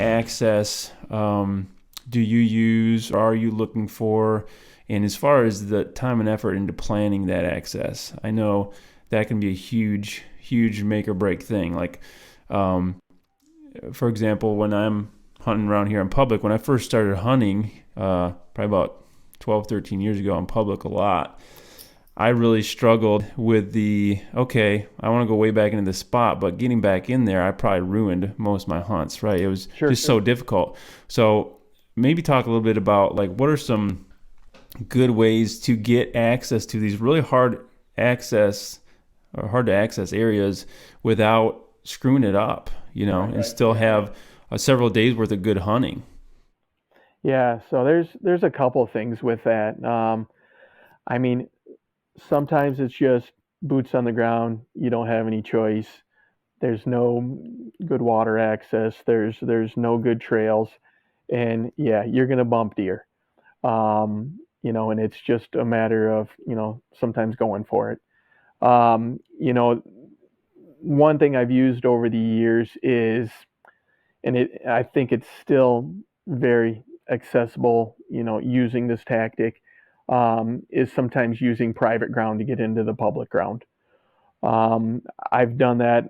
access do you use, or are you looking for? And as far as the time and effort into planning that access, I know that can be a huge, huge make or break thing. Like, um, for example, when I'm hunting around here in public, when I first started hunting, probably about 12, 13 years ago in public a lot, I really struggled with okay, I want to go way back into the spot, but getting back in there, I probably ruined most of my hunts, right? It was Sure, just so difficult. So maybe talk a little bit about like what are some good ways to get access to these really access hard to access areas without screwing it up, and still have several days worth of good hunting. yeah. So there's a couple of things with that. I mean, sometimes it's just boots on the ground. You don't have any choice. There's no good water access. There's no good trails, and yeah, you're gonna bump deer. And it's just a matter of sometimes going for it. Um, you know, One thing I've used over the years is, and I think it's still very accessible. Using this tactic is sometimes using private ground to get into the public ground. I've done that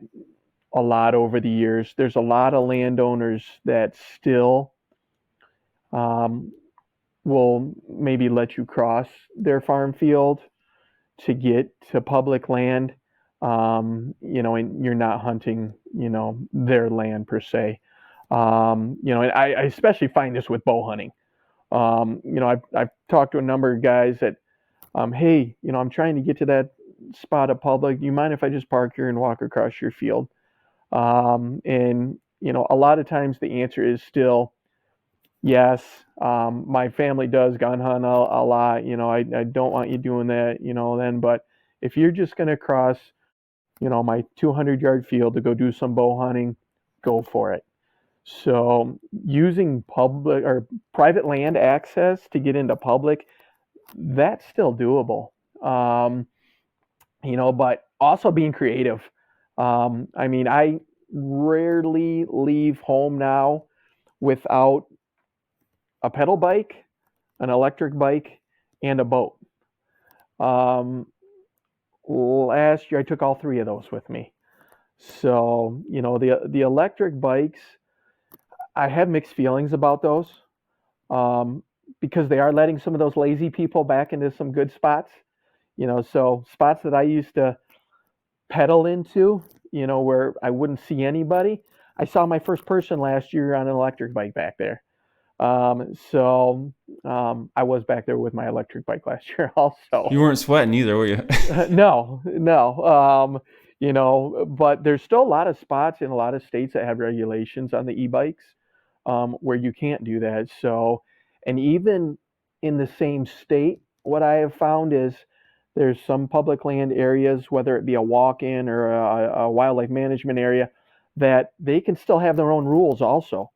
a lot over the years. There's a lot of landowners that still um, will maybe let you cross their farm field to get to public land, and you're not hunting, their land per se. And I especially find this with bow hunting. I've talked to a number of guys that, hey, I'm trying to get to that spot of public. Do you mind if I just park here and walk across your field? And a lot of times the answer is still yes. My family does gun hunt a lot. I don't want you doing that, then. But if you're just going to cross, my 200-yard field to go do some bow hunting, go for it. So using public or private land access to get into public, that's still doable. But also being creative. I rarely leave home now without a pedal bike, an electric bike, and a boat. Um, Last year I took all three of those with me. So the electric bikes, I have mixed feelings about those um, because they are letting some of those lazy people back into some good spots. So spots that I used to pedal into, where I wouldn't see anybody. I saw my first person last year on an electric bike back there. I was back there with my electric bike last year also. You weren't sweating either, were you? No, no. But there's still a lot of spots in a lot of states that have regulations on the e-bikes where you can't do that. So, and even in the same state, what I have found is there's some public land areas, whether it be a walk-in or a wildlife management area, that they can still have their own rules also.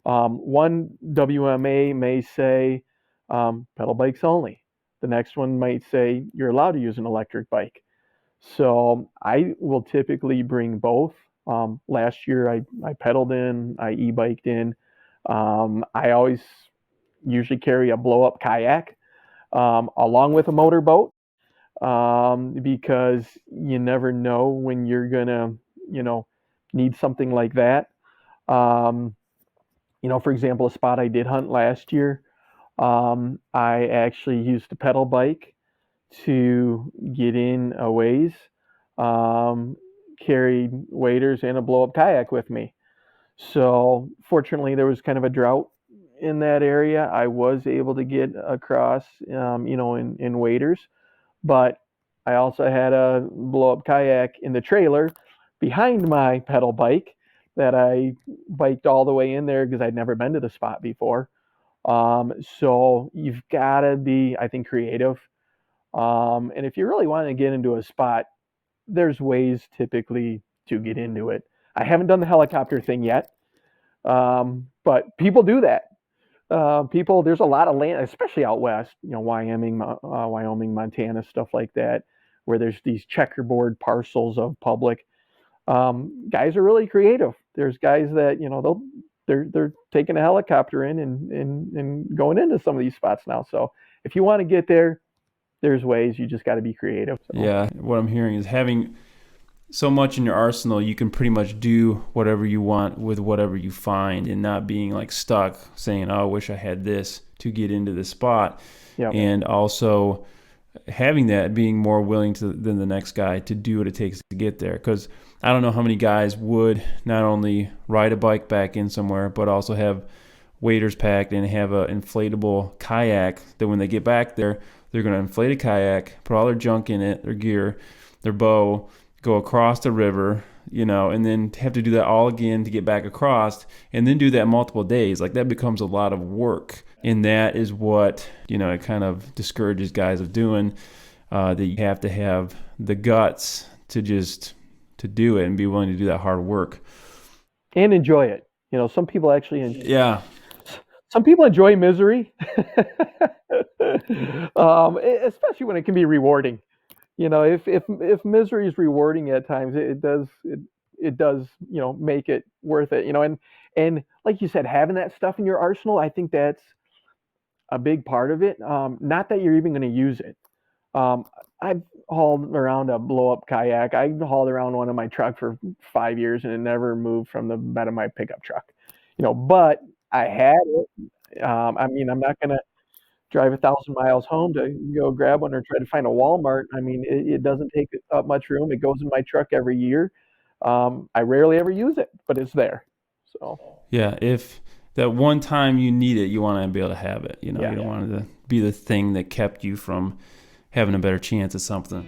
One WMA may say pedal bikes only. The next one might say you're allowed to use an electric bike. So I will typically bring both. Last year I pedaled in, I e-biked in. I always usually carry a blow up kayak along with a motorboat because you never know when you're gonna, you know, need something like that. Um, for example, a spot I did hunt last year, I actually used a pedal bike to get in a ways, um, carried waders and a blow up kayak with me. So, fortunately, there was kind of a drought in that area. I was able to get across, in waders, but I also had a blow up kayak in the trailer behind my pedal bike that I biked all the way in there because I'd never been to the spot before. So you've got to be, I think, creative. And if you really want to get into a spot, there's ways typically to get into it. I haven't done the helicopter thing yet, but people do that. There's a lot of land, especially out west, Wyoming, Montana, stuff like that, where there's these checkerboard parcels of public. Guys are really creative. There's guys that they're taking a helicopter in and going into some of these spots now. So if you want to get there, there's ways. You just got to be creative. So. Yeah, what I'm hearing is having so much in your arsenal, you can pretty much do whatever you want with whatever you find, and not being like stuck saying, "Oh, I wish I had this to get into this spot." Yeah. And also having that, being more willing than the next guy to do what it takes to get there. Because I don't know how many guys would not only ride a bike back in somewhere, but also have waders packed and have an inflatable kayak that when they get back there, they're going to inflate a kayak, put all their junk in it, their gear, their bow, go across the river, and then have to do that all again to get back across, and then do that multiple days. Like, that becomes a lot of work. And that is what, it kind of discourages guys of doing, that you have to have the guts to do it and be willing to do that hard work. And enjoy it. Some people actually enjoy. Yeah. Some people enjoy misery, especially when it can be rewarding. If misery is rewarding at times, it does make it worth it. And like you said, having that stuff in your arsenal, I think that's a big part of it. Not that you're even going to use it. I've hauled around a blow up kayak. I hauled around one in my truck for 5 years and it never moved from the bed of my pickup truck. But I had it. I'm not going to drive 1,000 miles home to go grab one or try to find a Walmart. It doesn't take up much room. It goes in my truck every year. I rarely ever use it, but it's there. So yeah, if that one time you need it, you want to be able to have it. You don't want it to be the thing that kept you from having a better chance at something.